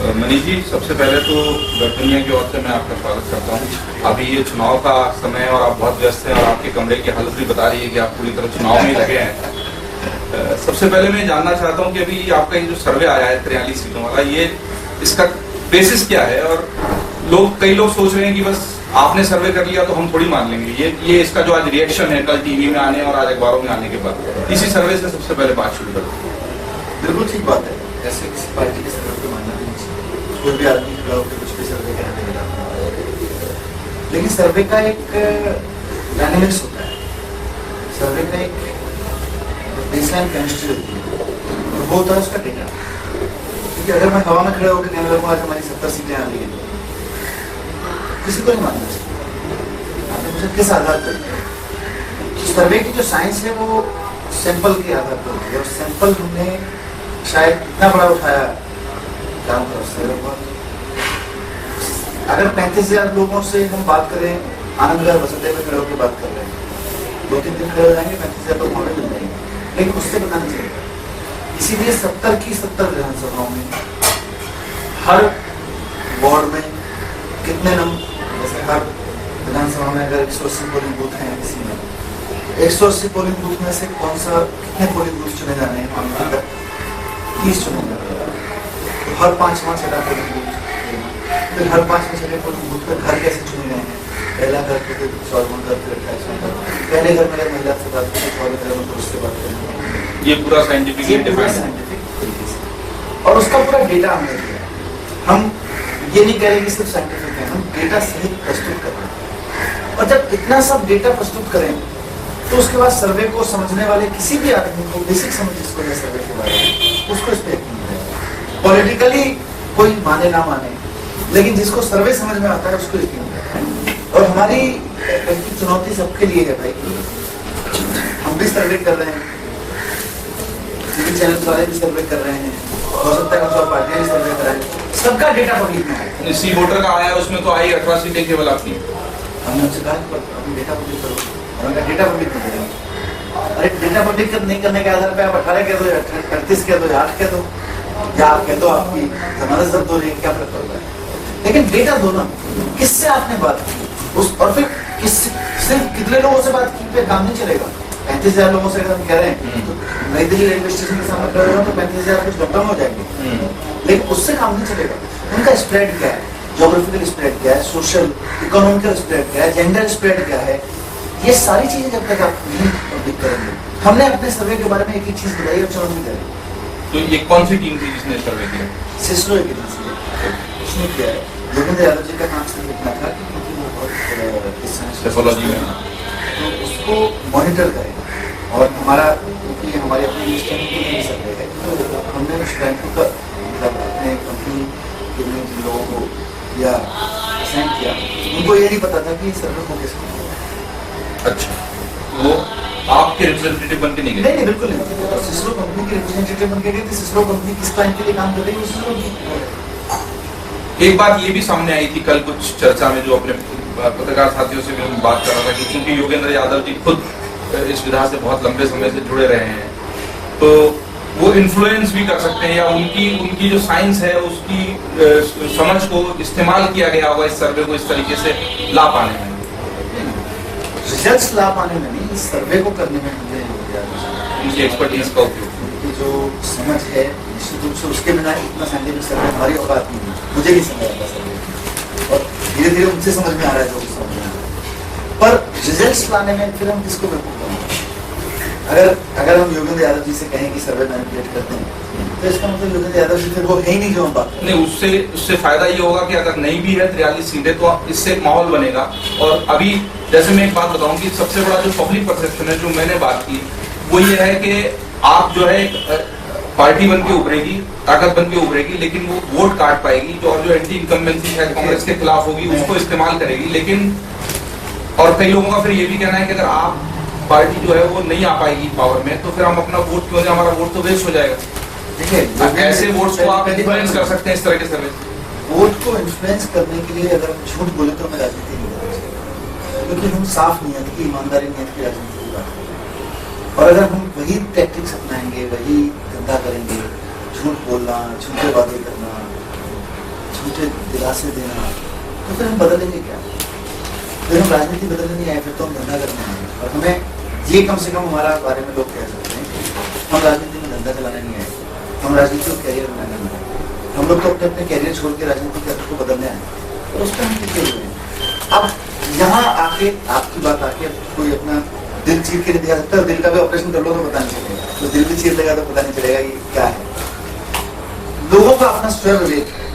मनीष जी, सबसे पहले तो वेब दुनिया की ओर से मैं आपका स्वागत करता हूँ। अभी ये चुनाव का समय है और आप बहुत व्यस्त हैं और आपके कमरे की हालत भी बता रही है कि आप पूरी तरह चुनाव में लगे हैं। सबसे पहले मैं जानना चाहता हूँ कि अभी आपका ये जो सर्वे आया है 43 सीटों वाला, ये इसका बेसिस क्या है? और कई लोग सोच रहे हैं कि बस आपने सर्वे कर लिया तो हम थोड़ी मान लेंगे। ये इसका जो आज रिएक्शन है कल टीवी में आने और आज अखबारों में आने के बाद, इसी सर्वे से सबसे पहले बात शुरू करते हैं। बिल्कुल ठीक बात है। ऐसे किसी पार्टी के सर्वे को मानना नहीं चाहिए। कोई भी आदमी खड़ा होकर कुछ भी सर्वे करने देगा, लेकिन सर्वे का एक डायनेमिक्स होता है। सर्वे का एक बेसलाइन केमिस्ट्री होती है और वो होता है उसका डेटा। क्योंकि अगर मैं हवा में खड़े होकर कहने लगूँ आज हमारी 70 सीटें आ रही है, किसी को नहीं मानना चाहिए। आपने मुझे किस आधार पर? सर्वे की जो साइंस है वो सैंपल के आधार पर होती है और सैंपल हमने शायद इतना बड़ा उठाया काम कर सकते। अगर 35,000 लोगों से हम बात करें, आनंदगढ़ वसुदेव में खड़े होकर बात कर रहे हैं, 2-3 दिन खड़े हो जाएंगे, 35,000 लोग हमें मिल जाएंगे, लेकिन उससे पता नहीं चलेगा। इसीलिए 70 की 70 विधानसभाओं में हर वार्ड में कितने नंबर, जैसे हर विधानसभा में अगर 180 पोलिंग बूथ हैं, किसी में 180 पोलिंग बूथ में से कौन सा कितने पोलिंग बूथ चुने जाने हैं? 30 चुने जाने हैं। तो हर 5-6 पोलिंग बूथ, फिर हर 5-6 पोलिंग बूथ पर घर कैसे चुने गए हैं? पहला घर फिर 14वां घर, फिर 28वां घर। पहले घर में महिला से बात करें, 14 घर में पुरुष से बात करें। ये पूरा साइंटिफिक तरीके से, और उसका पूरा डेटा हमने दिया। हम ये नहीं कह रहे कि सिर्फ साइंटिफिक है, हम डेटा सहित प्रस्तुत कर रहे हैं। और जब इतना सब डेटा प्रस्तुत करें तो उसके बाद सर्वे को समझने वाले किसी भी आदमी को बेसिक समझ जिसको है सर्वे के बारे में, उसको इस पे यकीन है। पॉलिटिकली कोई माने ना माने, लेकिन जिसको सर्वे समझ में आता है उसको यकीन है। और हमारी चुनौती सबके लिए है भाई, हम भी सर्वे कर रहे हैं, टीवी चैनल वाले भी सर्वे कर रहे हैं, हो सकता है सब पार्टियां भी सर्वे कराएं, सबका डेटा पब्लिक में है। इसी वोटर का आया, उसमें तो आई 18 सीटें केवल आपकी। हमने उनसे कहा अपनी डेटा पब्लिक करो, उनका डेटा पब्लिक नहीं करेगा। अरे डेटा पब्लिक नहीं करने के आधार पे आप 18 कह दो, 38 कह दो, 8 कह दो, या आप कह दो आपकी जमानत जब्त हो रही है, क्या फर्क पड़ता है? लेकिन डेटा दो ना, किससे आपने बात की उस, और फिर सिर्फ कितने लोगों से बात की पे काम नहीं चलेगा। 35,000 लोगों से अगर हम कह रहे हैं तो नई दिल्ली रेलवे स्टेशन के सामने खड़े हो तो 35,000 कुछ कम हो जाएंगे, लेकिन उससे काम नहीं चलेगा। उनका स्प्रेड क्या है, ज्योग्राफिकल स्प्रेड क्या है, सोशल इकोनॉमिकल स्प्रेड क्या है, जेंडर स्प्रेड क्या है, ये सारी चीजें जब तक आप नहीं पब्लिक करेंगे। हमने अपने सर्वे के बारे में एक ही चीज बताई और चुनौती करें। तो ये कौन सी टीम थी जिसने सर्वे किया? सिस्रो एजेंसी उसने किया है। योगेंद्र यादव जी का नाम से लिखना था क्योंकि वो बहुत सेफोलॉजी में, तो उसको मॉनिटर करें। और हमारा क्योंकि हमारे अपने सर्वे है, तो हमने उस बैंक का मतलब अपने कंपनी के जिन लोगों को या असाइन किया, उनको ये नहीं पता था कि सर्वे को कैसे। अच्छा, वो आपके रिप्रेजेंटेटिव बन के नहीं गए? नहीं, बिल्कुल नहीं। सिस्रो कंपनी के रिप्रेजेंटेटिव बन के गए थे। सिस्रो कंपनी किस टाइम के लिए काम कर रही है सिस्रो की। एक बात ये भी सामने आई थी कल कुछ चर्चा में, जो अपने पत्रकार साथियों से भी हम बात कर रहा था कि क्योंकि योगेंद्र यादव जी खुद इस विधा से बहुत लंबे समय से जुड़े रहे हैं, तो वो इन्फ्लुएंस भी कर सकते हैं, या उनकी जो साइंस है उसकी समझ को इस्तेमाल किया गया होगा इस सर्वे को इस तरीके से ला पाने में। रिजल्ट्स ला पाने में नहीं, इस सर्वे को करने में मुझे उनकी एक्सपर्टीज का उपयोग, उनकी जो समझ है निश्चित रूप से उसके बिना इतना साइंटिफिक सर्वे हमारी औकात नहीं है। मुझे नहीं समझ आता सर्वे, और धीरे धीरे उनसे समझ में आ रहा है जो समझ में आ रहा है। पर रिजल्ट्स लाने में फिर हम किसको बेवकूफ करेंगे? अगर हम योगेंद्र यादव जी से कहें कि सर्वे मैनिपुलेट करते हैं, तो इसका मतलब योगेंद्र यादव जी फिर वो है ही नहीं जो हम बात नहीं। उससे फायदा ये होगा कि अगर नहीं भी है 43 सीटें, तो इससे एक माहौल बनेगा। और अभी जैसे मैं एक बात बताऊं कि सबसे बड़ा जो पब्लिक परसेप्शन है, जो मैंने बात की, वो ये है कि आप जो है पार्टी बन के उभरेगी, ताकत बन के उभरेगी, लेकिन वो वोट काट पाएगी, जो एंटी इनकम्बेंसी है कांग्रेस के खिलाफ होगी, उसको इस्तेमाल करेगी। लेकिन और कई लोगों का फिर ये भी कहना है कि अगर आप पार्टी जो है वो नहीं आ पाएगी पावर में, तो फिर हम अपना वोट क्यों दें, हमारा वोट तो वेस्ट हो जाएगा। देखिए, ऐसे वोट्स को आप इन्फ्लुएंस कर सकते हैं इस तरह के सर्वे। वोट को इन्फ्लुएंस करने के लिए अगर झूठ बोले तो हमें राजनीति नहीं करनी चाहिए, क्योंकि हम साफ नियत की, ईमानदारी नियत की राजनीति की बात करते हैं। और अगर हम वही टैक्टिक्स अपनाएंगे, वही धंधा करेंगे, झूठ बोलना, झूठे वादे करना, दिलासे देना, तो फिर हम बदलेंगे क्या? फिर हम राजनीति बदलने नहीं आए, फिर तो हम धंधा करने आए। और हमें ये कम से कम हमारा बारे में लोग कह सकते हैं कि हम राजनीति में धंधा चलाने नहीं आए, हम राजनीति को कैरियर बनाने नहीं आए। हम लोग तो अपने अपने कैरियर छोड़ के राजनीति के को बदलने आए, तो उस पर हम टिके हुए हैं। अब यहाँ आके आपकी बात आके कोई अपना दिल चीर के नहीं दिखा सकता, दिल का भी ऑपरेशन कर लो तो पता नहीं चलेगा, तो दिल भी चीर देगा तो पता नहीं चलेगा ये क्या है। लोगों का अपना स्वयं विवेक है,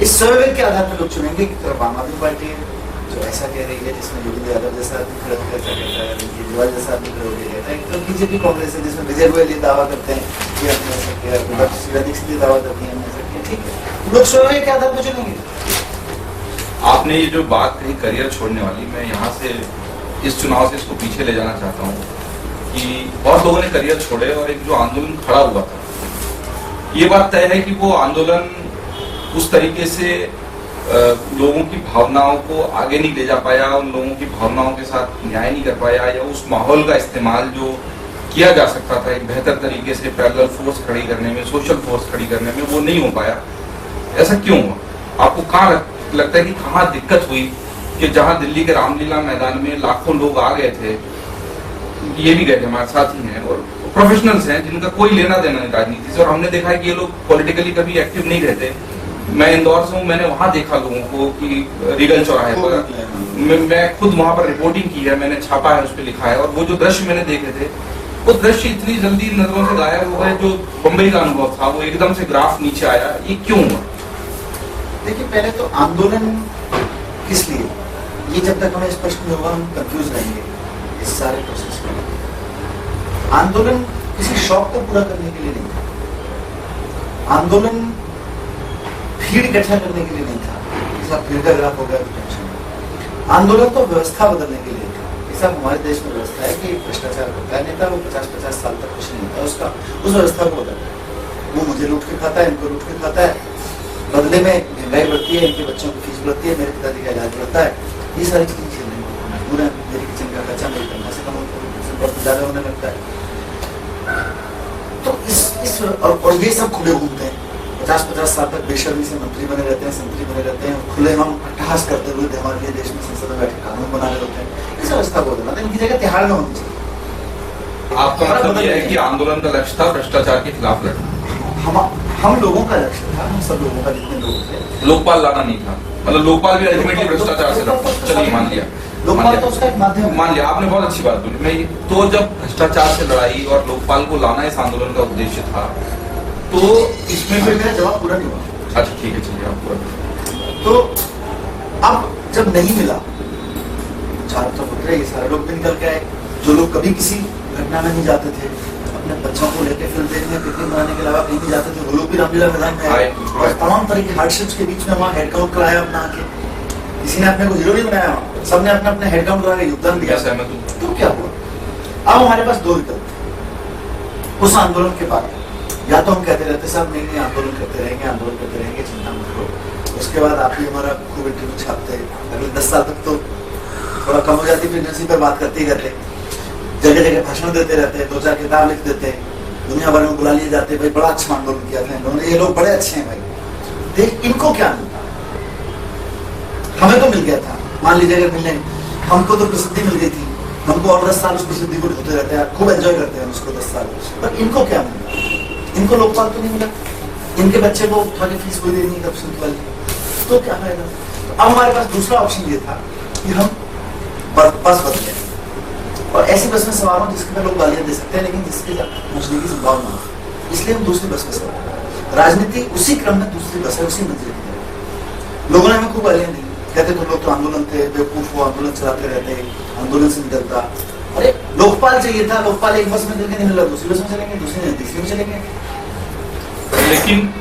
इस स्वयं विवेक के आधार पर लोग चुनेंगे कि तरफ आम आदमी पार्टी है जो ऐसा कह रही है, जिसमें योगी यादव जैसा आदमी खड़ा होकर ऐसा कहता है, केजरीवाल जैसा आदमी खड़ा होकर कहता है, तो बीजेपी कांग्रेस है जिसमें विजय गोयल ये दावा करते हैं कि हमने ऐसा किया, डॉक्टर शीला दीक्षित ये दावा करती है हमने ऐसा किया। ठीक है, लोग स्वयं विवेक के आधार पर चुनेंगे। आपने ये जो बात कही करियर छोड़ने वाली, मैं यहाँ से इस चुनाव से इसको पीछे ले जाना चाहता हूँ कि बहुत लोगों ने करियर छोड़े और एक जो आंदोलन खड़ा हुआ था, ये बात तय है कि वो आंदोलन उस तरीके से लोगों की भावनाओं को आगे नहीं ले जा पाया, उन लोगों की भावनाओं के साथ न्याय नहीं कर पाया, या उस माहौल का इस्तेमाल जो किया जा सकता था एक बेहतर तरीके से पैरेलल फोर्स खड़ी करने में, सोशल फोर्स खड़ी करने में, वो नहीं हो पाया। ऐसा क्यों हुआ? आपको कहाँ लगता है कि कहाँ दिक्कत हुई कि जहाँ दिल्ली के रामलीला मैदान में लाखों लोग आ गए थे, ये भी गए थे, हमारे साथ ही हैं और प्रोफेशनल्स हैं जिनका कोई लेना देना नहीं राजनीति से, और हमने देखा है कि ये लोग पॉलिटिकली कभी एक्टिव नहीं रहते। मैं इंदौर से हूँ, मैंने वहां देखा लोगों को कि रीगल चौराहे पर, मैं खुद वहां पर रिपोर्टिंग की है, मैंने छापा है, उस पर लिखा है, और वो जो दृश्य मैंने देखे थे वो दृश्य इतनी जल्दी नजरों से गायब हो गए। जो बम्बई का अनुभव था वो एकदम से ग्राफ नीचे आया, ये क्यों हुआ? देखिए, पहले तो आंदोलन किस लिए, ये जब तक हमें स्पष्ट नहीं होगा हम कंफ्यूज रहेंगे इस सारे प्रोसेस में। आंदोलन किसी शौक को पूरा करने के लिए नहीं था, आंदोलन भीड़ इकट्ठा करने के लिए नहीं था, जैसा भीड़ का ग्राफ हो गया तो टेंशन नहीं। आंदोलन तो व्यवस्था बदलने के लिए था। ऐसा हमारे देश में व्यवस्था है कि भ्रष्टाचार करता है नेता, वो 50-50 साल तक कुछ नहीं होता उसका, उस व्यवस्था को बदलना है। वो मुझे लूट के खाता है, इनको लूट के खाता है, बदले में महंगाई बढ़ती है, इनके बच्चों की फीस बढ़ती है, मेरे पिताजी का इलाज बढ़ता है, ये सारी चीजें झेलने को मजबूर है। मेरी किचन का खर्चा मेरी तनख्वाह से कम बहुत ज्यादा होने लगता है। तो इस और ये सब खुले घूमते हैं, 50-50 साल तक बेशर्मी से मंत्री बने रहते हैं, संतरी बने रहते हैं, खुले हम अट्टहास करते हुए हमारे लिए देश में संसद में बैठे कानून बना रहे होते हैं। इस अवस्था को बदलना, इनकी जगह तिहाड़ में होनी चाहिए। आपका मतलब यह है कि आंदोलन का लक्ष्य था भ्रष्टाचार के खिलाफ लड़ना? हम लोगों का लक्ष्य था, हम सब लोगों का, जितने लोग थे। लोकपाल लाना नहीं था, मतलब लोकपाल भी अल्टीमेटली भ्रष्टाचार से लड़ता। चलिए मान लिया, लोकपाल तो उसका एक माध्यम है। मान लिया, आपने बहुत अच्छी बात बोली। मैं तो जब भ्रष्टाचार से लड़ाई और लोकपाल को लाना इस आंदोलन का उद्देश्य था, तो इसमें फिर मेरा जवाब पूरा नहीं हुआ। अच्छा ठीक है, चलिए आप पूरा। तो अब जब नहीं मिला, चारों तरफ उतरे, ये सारे लोग भी निकल के आए, जो लोग कभी किसी घटना में नहीं जाते थे, अपने बच्चों को लेकर फिल्म देखने, पिकनिक बनाने के अलावा कहीं नहीं जाते थे, वो लोग भी रामलीला मैदान में आए और तमाम तरह की हार्डशिप्स के बीच में वहाँ हेड काउंट कराया अपना आके। किसी ने अपने को हीरो नहीं बनाया, सबने अपने अपने हेड काउंट करा के योगदान दिया। सहमत हूं। तो क्या हुआ? अब हमारे पास दो विकल्प थे उस आंदोलन के बाद। या तो हम कहते रहते साहब नहीं आंदोलन करते रहेंगे, चिंता मत करो, उसके बाद आप ही हमारा खूब इंटरव्यू छापते, अगले 10 साल तक तो थोड़ा कम हो जाती, प्रेगनेंसी पर बात करते ही रहते, जगह जगह भाषण देते रहते, 2-4 किताब लिख देते, दुनिया भर में बुला लिए जाते, भाई बड़ा अच्छा आंदोलन किया था इन्होंने, ये लोग बड़े अच्छे हैं भाई। देख, इनको क्या मिलता, हमें तो मिल गया था। मान लीजिए अगर मिलने, हमको तो प्रसिद्धि मिल गई थी, हमको और 10 साल उस प्रसिद्धि को ढूंढते रहते हैं, खूब एंजॉय करते हैं उसको 10 साल, पर इनको क्या मिला? इनको लोकपाल तो नहीं मिला, इनके बच्चे को उठा के फीस कोई देनी है करप्शन वाली, तो क्या फायदा? अब हमारे पास दूसरा ऑप्शन ये था कि हम बस बदले, और ऐसी बस में सवार हो जिसके लोग गालियां दे सकते हैं लेकिन जिसके पहुंचने की संभावना हो, इसलिए हम दूसरी बस में सवार। राजनीति उसी क्रम में दूसरी बस है, उसी मंजिल की। लोगों ने हमें खूब गालियां दी, कहते तो लोग तो आंदोलन थे, बेवकूफ हो, आंदोलन चलाते रहते, आंदोलन से निकलता। अरे लोकपाल चाहिए था, लोकपाल एक बस में करके नहीं मिला, दूसरी बस में चलेंगे, दूसरी में तीसरी में चलेंगे। लेकिन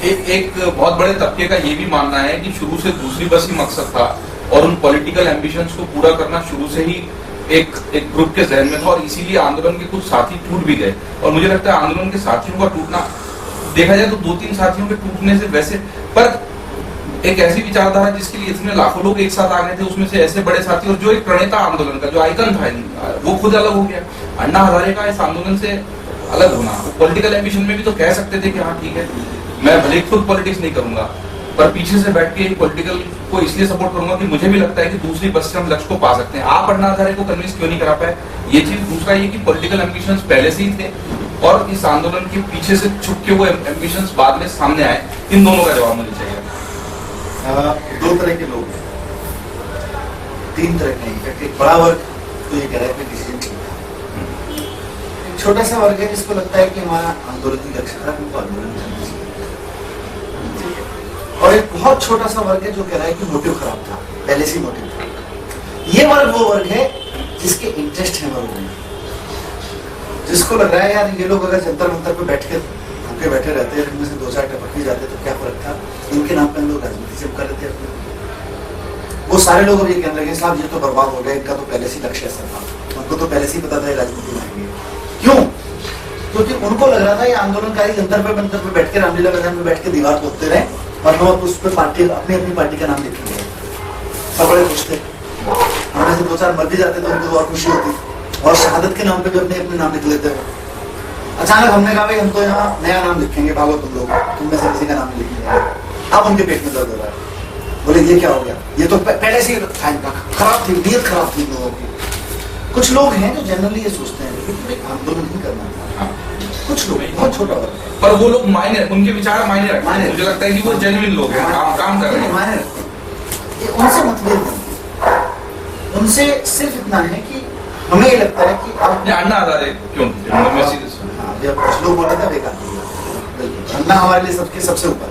एक बहुत बड़े तबके का ये भी मानना है कि शुरू से दूसरी बस ही मकसद था और उन पॉलिटिकल एम्बिशंस को पूरा करना शुरू से ही एक ग्रुप के जहन में था, और इसीलिए आंदोलन के कुछ साथी टूट भी गए। और मुझे लगता है आंदोलन के साथियों का टूटना, देखा जाए तो 2-3 साथियों के टूटने से वैसे, पर एक ऐसी विचारधारा जिसके लिए इतने लाखों लोग एक साथ आ गए थे, उसमें से ऐसे बड़े साथी और जो एक प्रणेता आंदोलन का, जो आइकन था, वो खुद अलग हो गया। अन्ना हजारे का इस आंदोलन से अलग होना, पॉलिटिकल एम्बिशन में भी तो कह सकते थे कि हाँ ठीक है, मैं भले खुद पॉलिटिक्स नहीं करूंगा, पर पीछे से बैठ के पॉलिटिकल को इसलिए सपोर्ट करूंगा कि मुझे भी लगता है कि दूसरी बस से हम लक्ष्य को पा सकते हैं। आप अन्ना हजारे को कन्विंस क्यों नहीं करा पाए, ये चीज। दूसरा ये कि पॉलिटिकल एम्बिशंस पहले से ही थे और इस आंदोलन के पीछे से छुप के वो एम्बिशंस बाद में सामने आए, इन दोनों का जवाब मुझे चाहिए। दो तरह के लोग हैं, तीन तरह के नहीं, एक बड़ा वर्ग तो ये कह रहा है कि डिसीजन ठीक था, एक छोटा सा वर्ग है जिसको लगता है कि हमारा आंदोलन की रक्षा था, हमको आंदोलन करना चाहिए, और एक बहुत छोटा सा वर्ग है जो कह रहा है कि मोटिव खराब था, पहले से मोटिव था। ये वर्ग वो वर्ग है जिसके इंटरेस्ट है वर्ग में, जिसको लग रहा है यार ये लोग अगर जंतर मंतर पे बैठ के भूखे बैठे रहते हैं, इनमें से दो चार टपक भी जाते तो क्या फर्क था, इनके नाम पर लोग राजनीति से कर लेते हैं। वो सारे लोग अब ये कहने लगे साहब ये तो बर्बाद हो गया, इनका तो पहले से लक्ष्य ऐसा था, उनको तो पहले से ही पता था राजनीति में आएंगे। क्यों? क्योंकि उनको लग रहा था ये आंदोलनकारी जंतर पे बैठ के रामलीला मैदान में बैठ के दीवार पोतते रहे और हम उस पर पार्टी अपनी अपनी पार्टी का नाम लिखेंगे। सब बड़े खुश थे, हमें से दो चार मर भी जाते तो उनको और खुशी होती, और शहादत के नाम पे भी अपने अपने नाम लिख लेते हैं। अचानक हमने कहा भाई हम तो यहाँ नया नाम लिखेंगे, भागो तुम लोग, तुम में से किसी का नाम नहीं लिखेंगे। अब उनके पेट में दर्द हो रहा है, बोले ये क्या हो गया, ये तो पहले से खराब थी, नीयत खराब थी लोगों की। कुछ लोग हैं जो जनरली ये सोचते हैं कि आंदोलन नहीं करना था, कुछ लोग बहुत छोटा वर्ग है, पर वो लोग मायने, उनके विचार मायने रखते हैं। मुझे लगता है कि वो जेन्युइन लोग हैं, काम कर रहे हैं, मायने रखते हैं। ये उनसे मतभेद नहीं, उनसे सिर्फ इतना है कि हमें ये लगता है कि आप अन्ना हजारे क्यों, कुछ लोग बोले थे बेकार, अन्ना हमारे लिए सबके सबसे ऊपर